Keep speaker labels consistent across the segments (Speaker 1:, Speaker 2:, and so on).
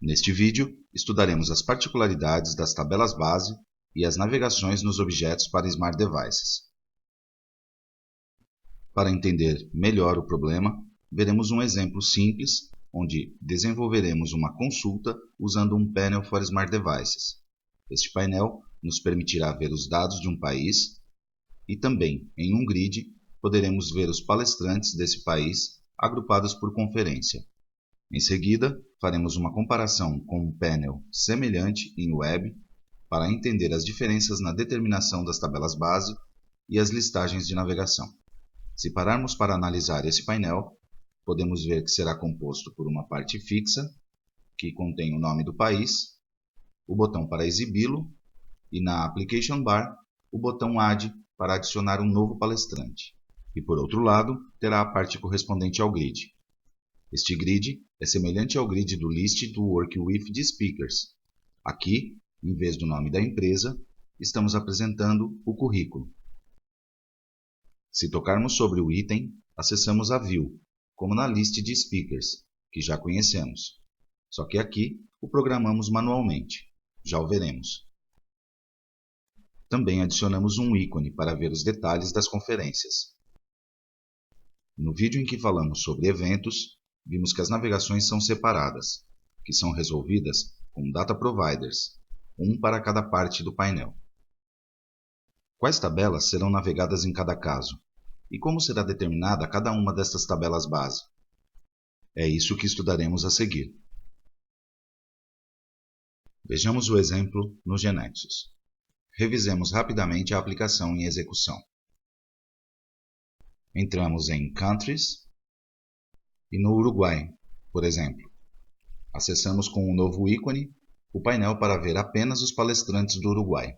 Speaker 1: Neste vídeo, estudaremos as particularidades das tabelas base e as navegações nos objetos para Smart Devices. Para entender melhor o problema, veremos um exemplo simples, onde desenvolveremos uma consulta usando um Panel for Smart Devices. Este painel nos permitirá ver os dados de um país e também, em um grid, poderemos ver os palestrantes desse país agrupados por conferência. Em seguida, faremos uma comparação com um painel semelhante em web para entender as diferenças na determinação das tabelas base e as listagens de navegação. Se pararmos para analisar esse painel, podemos ver que será composto por uma parte fixa, que contém o nome do país, o botão para exibi-lo e na Application Bar, o botão Add para adicionar um novo palestrante. E por outro lado, terá a parte correspondente ao grid. Este grid é semelhante ao grid do List do Work With de Speakers. Aqui, em vez do nome da empresa, estamos apresentando o currículo. Se tocarmos sobre o item, acessamos a View, como na List de Speakers, que já conhecemos. Só que aqui o programamos manualmente. Já o veremos. Também adicionamos um ícone para ver os detalhes das conferências. No vídeo em que falamos sobre eventos, vimos que as navegações são separadas, que são resolvidas com Data Providers, um para cada parte do painel. Quais tabelas serão navegadas em cada caso? E como será determinada cada uma destas tabelas base? É isso que estudaremos a seguir. Vejamos o exemplo no GeneXus. Revisemos rapidamente a aplicação em execução. Entramos em Countries e no Uruguai, por exemplo. Acessamos com um novo ícone o painel para ver apenas os palestrantes do Uruguai.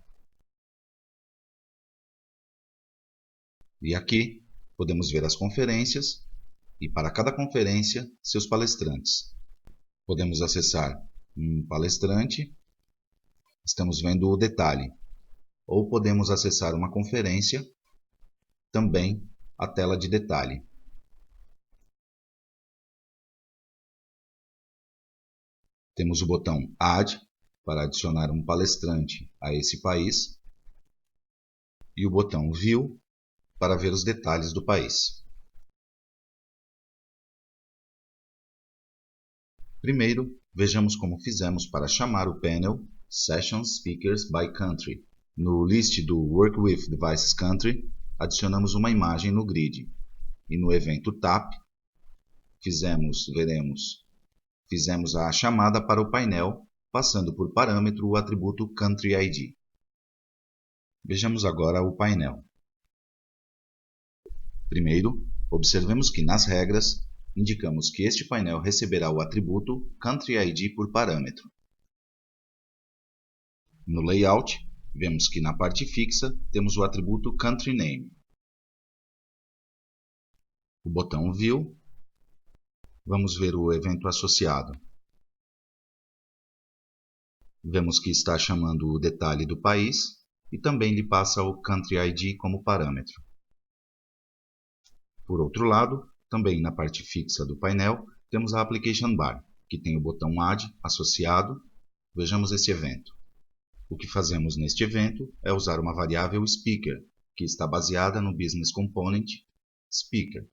Speaker 1: E aqui podemos ver as conferências e para cada conferência seus palestrantes. Podemos acessar um palestrante, estamos vendo o detalhe. Ou podemos acessar uma conferência, também a tela de detalhe. Temos o botão Add para adicionar um palestrante a esse país e o botão View para ver os detalhes do país. Primeiro, vejamos como fizemos para chamar o painel Session Speakers by Country. No list do Work With Devices Country, adicionamos uma imagem no grid. E no evento TAP, fizemos a chamada para o painel, passando por parâmetro o atributo Country ID. Vejamos agora o painel. Primeiro, observemos que nas regras, indicamos que este painel receberá o atributo Country ID por parâmetro. No layout, vemos que na parte fixa temos o atributo Country Name. O botão View, vamos ver o evento associado. Vemos que está chamando o detalhe do país e também lhe passa o Country ID como parâmetro. Por outro lado, também na parte fixa do painel, temos a Application Bar, que tem o botão Add associado. Vejamos esse evento. O que fazemos neste evento é usar uma variável Speaker, que está baseada no Business Component Speaker.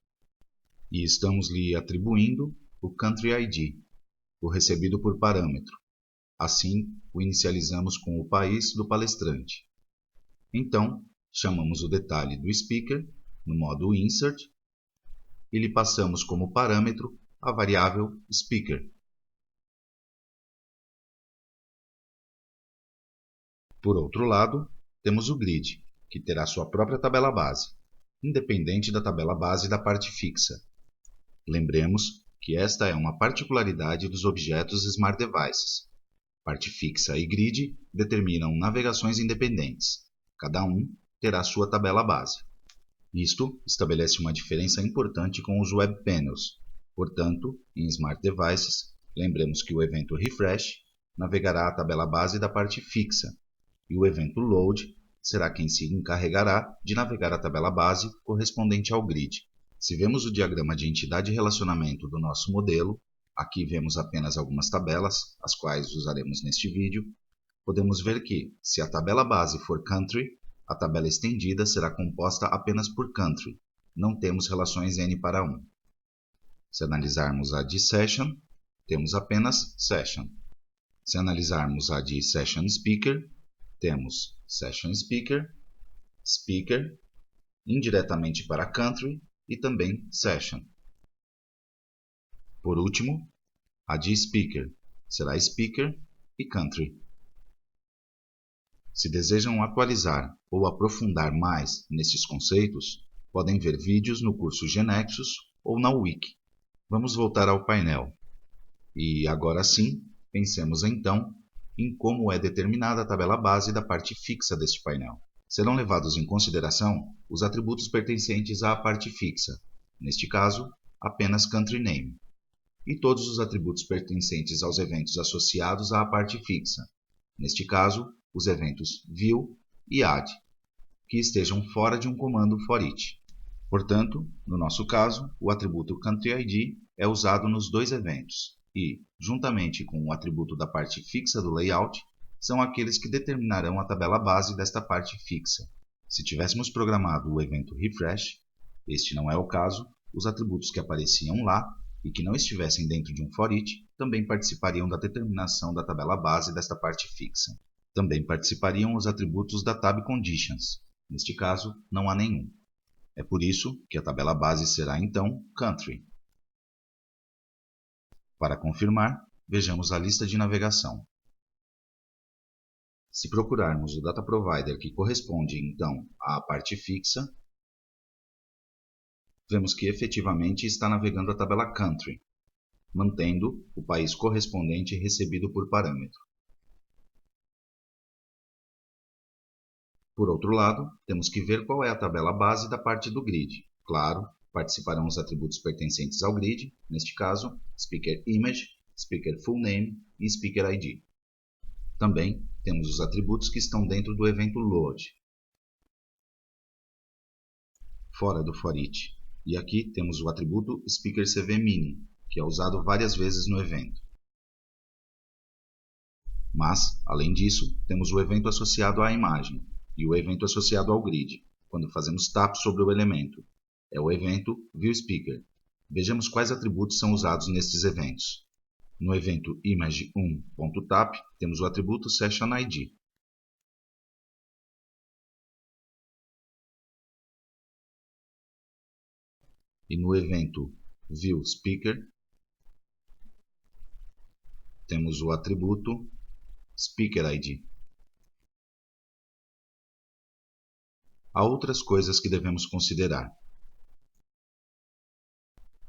Speaker 1: E estamos lhe atribuindo o Country ID, o recebido por parâmetro. Assim, o inicializamos com o país do palestrante. Então, chamamos o detalhe do Speaker no modo Insert e lhe passamos como parâmetro a variável Speaker. Por outro lado, temos o grid, que terá sua própria tabela base, independente da tabela base da parte fixa. Lembremos que esta é uma particularidade dos objetos Smart Devices. Parte fixa e grid determinam navegações independentes. Cada um terá sua tabela base. Isto estabelece uma diferença importante com os Web Panels. Portanto, em Smart Devices, lembremos que o evento Refresh navegará a tabela base da parte fixa, e o evento Load será quem se encarregará de navegar a tabela base correspondente ao grid. Se vemos o diagrama de entidade e relacionamento do nosso modelo, aqui vemos apenas algumas tabelas, as quais usaremos neste vídeo. Podemos ver que, se a tabela base for country, a tabela estendida será composta apenas por country. Não temos relações n/1. Se analisarmos a de session, temos apenas session. Se analisarmos a de session speaker, temos session speaker, speaker, indiretamente para country e também session. Por último, a de speaker será speaker e country. Se desejam atualizar ou aprofundar mais nesses conceitos, podem ver vídeos no curso Genexus ou na Wiki. Vamos voltar ao painel. E agora sim, pensemos então em como é determinada a tabela base da parte fixa deste painel. Serão levados em consideração os atributos pertencentes à parte fixa, neste caso, apenas country name, e todos os atributos pertencentes aos eventos associados à parte fixa, neste caso, os eventos view e add, que estejam fora de um comando for each. Portanto, no nosso caso, o atributo countryID é usado nos dois eventos e, juntamente com o atributo da parte fixa do layout, são aqueles que determinarão a tabela base desta parte fixa. Se tivéssemos programado o evento refresh, este não é o caso, os atributos que apareciam lá e que não estivessem dentro de um for each também participariam da determinação da tabela base desta parte fixa. Também participariam os atributos da tab conditions. Neste caso, não há nenhum. É por isso que a tabela base será então country. Para confirmar, vejamos a lista de navegação. Se procurarmos o data provider que corresponde então à parte fixa, vemos que efetivamente está navegando a tabela country, mantendo o país correspondente recebido por parâmetro. Por outro lado, temos que ver qual é a tabela base da parte do grid. Claro, participarão os atributos pertencentes ao grid, neste caso, Speaker Image, Speaker Full Name e Speaker ID. Também temos os atributos que estão dentro do evento load, fora do for each. E aqui temos o atributo SpeakerCVMini, que é usado várias vezes no evento. Mas, além disso, temos o evento associado à imagem e o evento associado ao grid, quando fazemos tap sobre o elemento. É o evento ViewSpeaker. Vejamos quais atributos são usados nestes eventos. No evento image1.tap, temos o atributo SessionID. E no evento ViewSpeaker, temos o atributo SpeakerID. Há outras coisas que devemos considerar.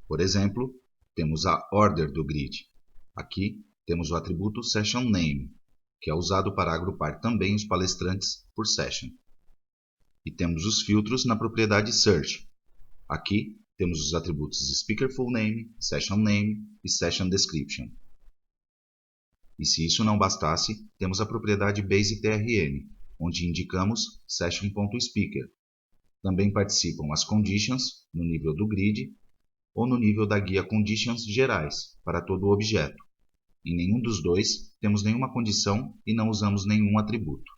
Speaker 1: Por exemplo, temos a order do grid. Aqui temos o atributo SessionName, que é usado para agrupar também os palestrantes por session. E temos os filtros na propriedade Search. Aqui temos os atributos SpeakerFullName, SessionName e SessionDescription. E se isso não bastasse, temos a propriedade BaseTrn, onde indicamos Session.Speaker. Também participam as conditions no nível do grid ou no nível da guia Conditions gerais para todo o objeto. Em nenhum dos dois temos nenhuma condição e não usamos nenhum atributo.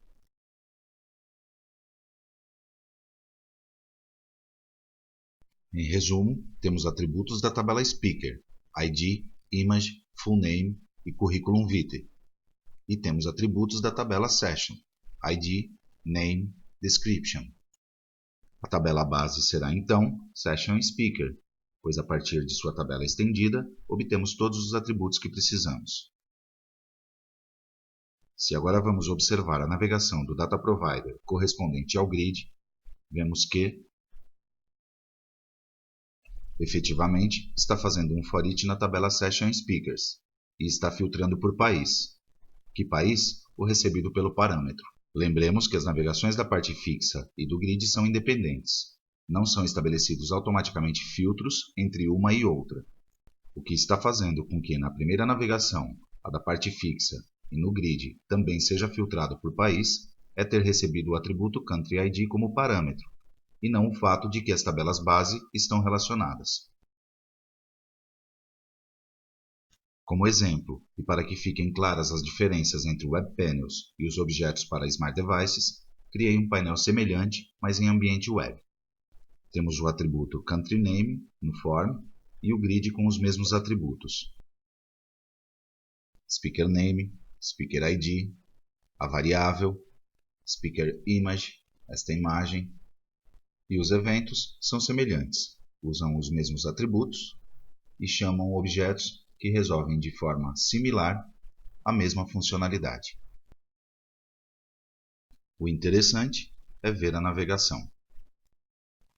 Speaker 1: Em resumo, temos atributos da tabela Speaker, ID, Image, Full Name e Curriculum Vitae. E temos atributos da tabela Session, ID, Name, Description. A tabela base será então Session Speaker, pois a partir de sua tabela estendida, obtemos todos os atributos que precisamos. Se agora vamos observar a navegação do Data Provider correspondente ao grid, vemos que, efetivamente, está fazendo um for each na tabela Session Speakers e está filtrando por país. Que país? O recebido pelo parâmetro. Lembremos que as navegações da parte fixa e do grid são independentes. Não são estabelecidos automaticamente filtros entre uma e outra. O que está fazendo com que na primeira navegação, a da parte fixa, e no grid também seja filtrado por país, é ter recebido o atributo countryID como parâmetro, e não o fato de que as tabelas base estão relacionadas. Como exemplo, e para que fiquem claras as diferenças entre Web Panels e os objetos para Smart Devices, criei um painel semelhante, mas em ambiente web. Temos o atributo Country Name no form e o grid com os mesmos atributos: Speaker Name, Speaker ID, a variável, Speaker Image, esta imagem, e os eventos são semelhantes, usam os mesmos atributos e chamam objetos que resolvem de forma similar a mesma funcionalidade. O interessante é ver a navegação.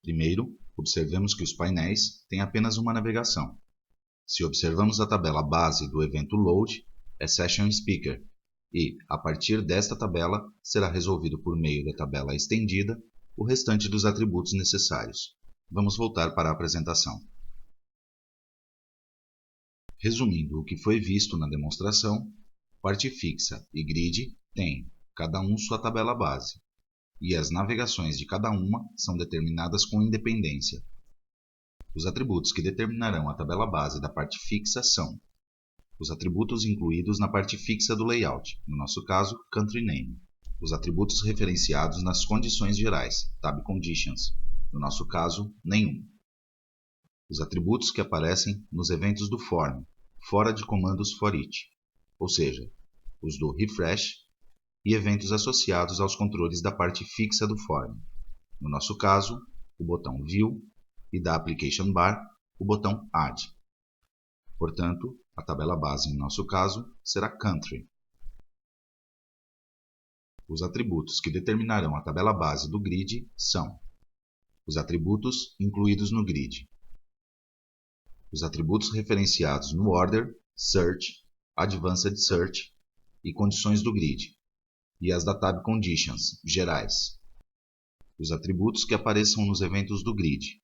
Speaker 1: Primeiro, observemos que os painéis têm apenas uma navegação. Se observamos a tabela base do evento Load, é Session Speaker, e, a partir desta tabela, será resolvido por meio da tabela estendida o restante dos atributos necessários. Vamos voltar para a apresentação. Resumindo o que foi visto na demonstração, parte fixa e grid têm, cada um, sua tabela base, e as navegações de cada uma são determinadas com independência. Os atributos que determinarão a tabela base da parte fixa são os atributos incluídos na parte fixa do layout, no nosso caso, Country Name. Os atributos referenciados nas condições gerais, Tab Conditions, no nosso caso, nenhum. Os atributos que aparecem nos eventos do form, fora de comandos for each, ou seja, os do refresh e eventos associados aos controles da parte fixa do form, no nosso caso, o botão View e da Application Bar, o botão Add. Portanto, a tabela base, em nosso caso, será Country. Os atributos que determinarão a tabela base do grid são os atributos incluídos no grid, os atributos referenciados no Order, Search, Advanced Search e condições do grid, e as da Tab Conditions, gerais. Os atributos que apareçam nos eventos do grid,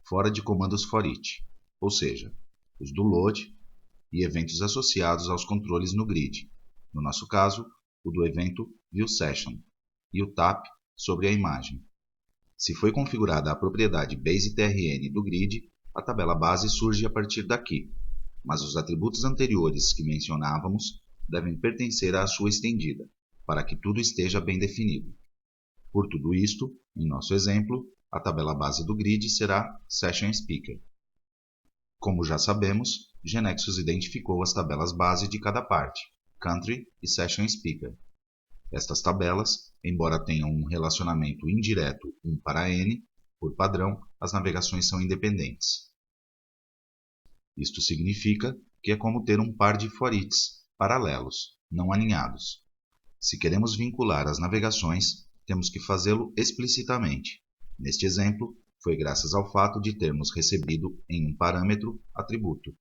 Speaker 1: fora de comandos for each, ou seja, os do Load e eventos associados aos controles no grid, no nosso caso, o do evento ViewSession e o tap sobre a imagem. Se foi configurada a propriedade BaseTRN do grid, a tabela base surge a partir daqui, mas os atributos anteriores que mencionávamos devem pertencer à sua estendida, para que tudo esteja bem definido. Por tudo isto, em nosso exemplo, a tabela base do grid será Session Speaker. Como já sabemos, GeneXus identificou as tabelas base de cada parte, Country e Session Speaker. Estas tabelas, embora tenham um relacionamento indireto 1 para n, por padrão, as navegações são independentes. Isto significa que é como ter um par de for eachs paralelos, não alinhados. Se queremos vincular as navegações, temos que fazê-lo explicitamente. Neste exemplo, foi graças ao fato de termos recebido em um parâmetro atributo.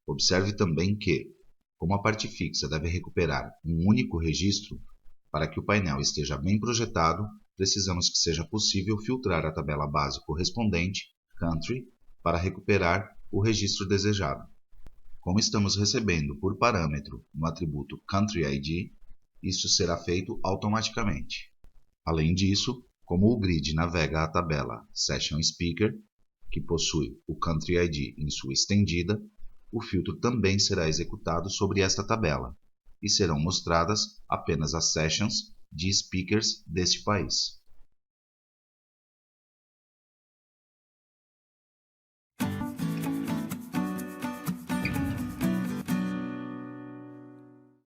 Speaker 1: Observe também que, como a parte fixa deve recuperar um único registro, para que o painel esteja bem projetado, precisamos que seja possível filtrar a tabela base correspondente, Country, para recuperar o registro desejado. Como estamos recebendo por parâmetro no atributo Country ID, isso será feito automaticamente. Além disso, como o grid navega a tabela Session Speaker, que possui o Country ID em sua estendida, o filtro também será executado sobre esta tabela, e serão mostradas apenas as sessions de speakers deste país.